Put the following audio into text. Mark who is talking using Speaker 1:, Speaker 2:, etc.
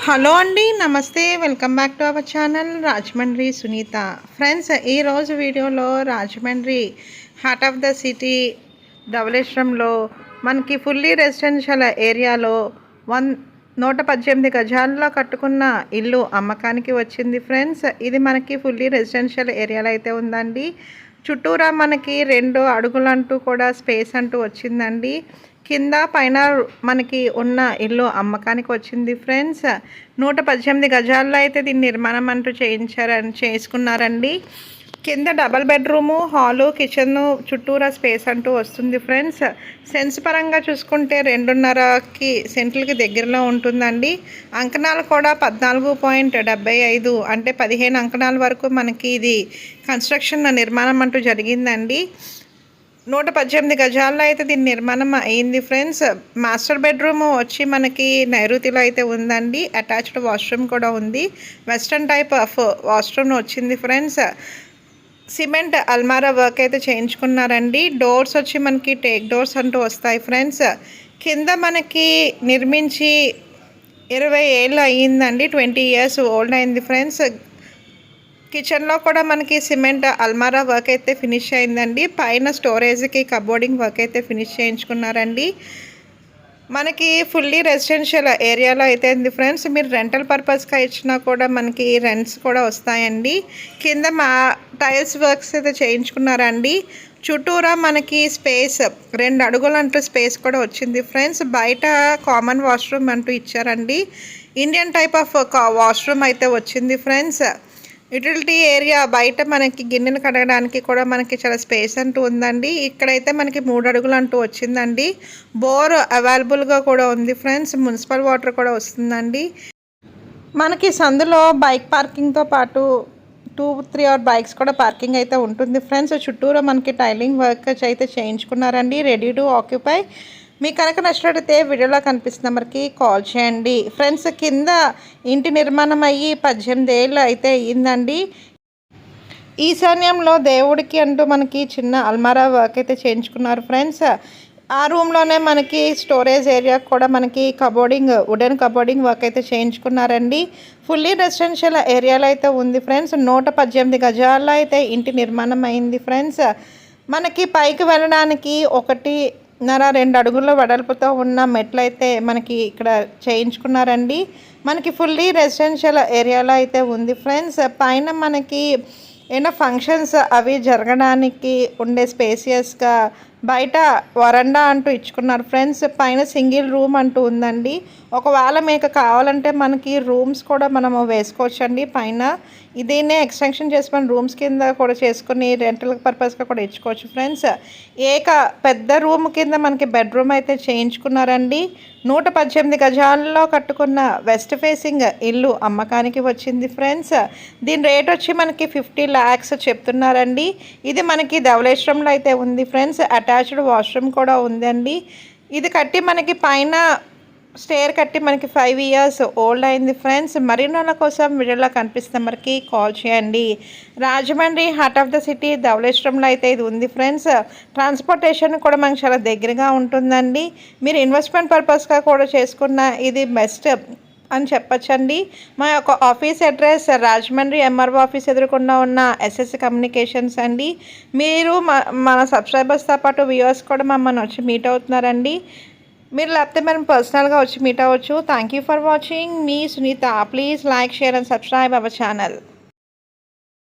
Speaker 1: Hello అండి, నమస్తే. Welcome back to our channel Rajahmundry Sunitha. Friends, ఈరోజు వీడియోలో Rajahmundry heart of the city ధవళేశ్వరంలో మనకి ఫుల్లీ రెసిడెన్షియల్ ఏరియాలో 118 గజాల్లో కట్టుకున్న ఇల్లు అమ్మకానికి వచ్చింది. ఫ్రెండ్స్, ఇది మనకి ఫుల్లీ రెసిడెన్షియల్ ఏరియాలో అయితే ఉందండి. చుట్టూరా మనకి 2 అడుగులంటూ కూడా స్పేస్ అంటూ వచ్చిందండి. కింద పైన మనకి ఉన్న ఇల్లు అమ్మకానికి వచ్చింది. ఫ్రెండ్స్, 118 గజాల్లో అయితే దీన్ని నిర్మాణం అంటూ చేసుకున్నారండి. కింద డబల్ బెడ్రూము, హాలు, కిచెన్, చుట్టూరా స్పేస్ అంటూ వస్తుంది. ఫ్రెండ్స్, సెన్స్ పరంగా చూసుకుంటే 2.5 సెంట్లకి దగ్గరలో ఉంటుందండి. అంకణాలు కూడా 14.75 అంటే 15 అంకణాల వరకు మనకి ఇది కన్స్ట్రక్షన్ నిర్మాణం అంటూ జరిగిందండి. 118 గజాల్లో అయితే దీని నిర్మాణం అయింది. ఫ్రెండ్స్, మాస్టర్ బెడ్రూమ్ వచ్చి మనకి నైరుతిలో అయితే ఉందండి. అటాచ్డ్ వాష్రూమ్ కూడా ఉంది. వెస్ట్రన్ టైప్ ఆఫ్ వాష్రూమ్ వచ్చింది. ఫ్రెండ్స్, సిమెంట్ అల్మారా వర్క్ అయితే చేయించుకున్నారండి. డోర్స్ వచ్చి మనకి టేక్ డోర్స్ అంటూ వస్తాయి. ఫ్రెండ్స్, కింద మనకి నిర్మించి 20 ఏళ్ళు అయ్యిందండి. 20 ఇయర్స్ ఓల్డ్ అయింది. ఫ్రెండ్స్, కిచెన్లో కూడా మనకి సిమెంట్ అల్మారా వర్క్ అయితే ఫినిష్ అయిందండి. పైన స్టోరేజ్కి కబోర్డింగ్ వర్క్ అయితే ఫినిష్ చేయించుకున్నారండి. మనకి ఫుల్లీ రెసిడెన్షియల్ ఏరియాలో అయితే ఉంది. ఫ్రెండ్స్, మీరు రెంటల్ పర్పస్గా ఇచ్చినా కూడా మనకి రెంట్స్ కూడా వస్తాయండి. కింద టైల్స్ వర్క్స్ అయితే చేయించుకున్నారండి. చుట్టూరా మనకి స్పేస్ 2 అడుగులు అంటూ స్పేస్ కూడా వచ్చింది. ఫ్రెండ్స్, బయట కామన్ వాష్రూమ్ అంటూ ఇచ్చారండి. ఇండియన్ టైప్ ఆఫ్ వాష్రూమ్ అయితే వచ్చింది. ఫ్రెండ్స్, యూటిలిటీ ఏరియా బయట మనకి గిన్నెలు కడగడానికి కూడా మనకి చాలా స్పేస్ అంటూ ఉందండి. ఇక్కడైతే మనకి 3 అడుగులు అంటూ వచ్చిందండి. బోర్ అవైలబుల్గా కూడా ఉంది. ఫ్రెండ్స్, మున్సిపల్ వాటర్ కూడా వస్తుందండి. మనకి సందులో బైక్ పార్కింగ్తో పాటు 2-3 బైక్స్ కూడా పార్కింగ్ అయితే ఉంటుంది. ఫ్రెండ్స్, చుట్టూరా మనకి టైలింగ్ వర్క్ అయితే చేయించుకున్నారండి. Ready to occupy. మీకు కనుక నచ్చినట్లయితే వీడియోలో కనిపిస్తున్న నెంబర్కి కాల్ చేయండి. ఫ్రెండ్స్, కింద ఇంటి నిర్మాణం అయ్యి 18 ఏళ్ళు అయితే అయ్యిందండి. ఈశాన్యంలో దేవుడికి అంటూ మనకి చిన్న అల్మారా వర్క్ అయితే చేయించుకున్నారు. ఫ్రెండ్స్, ఆ రూమ్లోనే మనకి స్టోరేజ్ ఏరియా కూడా మనకి వుడెన్ కబోర్డింగ్ వర్క్ అయితే చేయించుకున్నారండి. ఫుల్లీ రెసిడెన్షియల్ ఏరియాలో అయితే ఉంది. ఫ్రెండ్స్, 118 గజాల్లో అయితే ఇంటి నిర్మాణం అయింది. ఫ్రెండ్స్, మనకి పైకి వెళ్ళడానికి 1.5-2 అడుగుల వెడల్పుతో ఉన్న మెట్లయితే మనకి ఇక్కడ చేయించుకున్నారండి. మనకి ఫుల్లీ రెసిడెన్షియల్ ఏరియాలో అయితే ఉంది. ఫ్రెండ్స్, పైన మనకి ఏమైనా ఫంక్షన్స్ అవి జరగడానికి ఉండే స్పేసియస్గా బయట వరండా అంటూ ఇచ్చుకున్నారు. ఫ్రెండ్స్, పైన సింగిల్ రూమ్ అంటూ ఉందండి. ఒకవేళ మీకు కావాలంటే మనకి రూమ్స్ కూడా మనము వేసుకోవచ్చండి. పైన దీన్నే ఎక్స్టెన్షన్ చేసుకొని రూమ్స్ కింద కూడా చేసుకుని రెంటల్ పర్పస్గా కూడా ఇచ్చుకోవచ్చు. ఫ్రెండ్స్, పెద్ద రూమ్ కింద మనకి బెడ్రూమ్ అయితే చేయించుకున్నారండి. 118 గజాల్లో కట్టుకున్న వెస్ట్ ఫేసింగ్ ఇల్లు అమ్మకానికి వచ్చింది. ఫ్రెండ్స్, దీని రేట్ వచ్చి మనకి 50 lakhs చెప్తున్నారండి. ఇది మనకి ధవళేశ్వరంలో అయితే ఉంది. ఫ్రెండ్స్, అటాచ్డ్ వాష్రూమ్ కూడా ఉందండి. ఇది కట్టి మనకి పైన స్టేర్ కట్టి మనకి 5 ఇయర్స్ ఓల్డ్ అయింది. ఫ్రెండ్స్, మరిన్నోళ్ళ కోసం వీడియోలో కనిపిస్తున్న నెంబర్కి కాల్ చేయండి. Rajahmundry heart of the city ధవళేశ్వరంలో అయితే ఇది ఉంది. ఫ్రెండ్స్, ట్రాన్స్పోర్టేషన్ కూడా మనకు చాలా దగ్గరగా ఉంటుందండి. మీరు ఇన్వెస్ట్మెంట్ పర్పస్గా కూడా చేసుకున్న ఇది బెస్ట్ అని చెప్పచ్చండి. మా యొక్క office address Rajahmundry MRO office ఎదురుకుండా ఉన్న ఎస్ఎస్ కమ్యూనికేషన్స్ అండి. మీరు మన సబ్స్క్రైబర్స్తో పాటు వ్యూవర్స్ కూడా మమ్మల్ని వచ్చి మీట్ అవుతున్నారండి. మీరు లేకపోతే మనం పర్సనల్గా వచ్చి మీట్ అవ్వచ్చు. Thank you for watching. మీ Sunitha. Please like, share and subscribe our channel.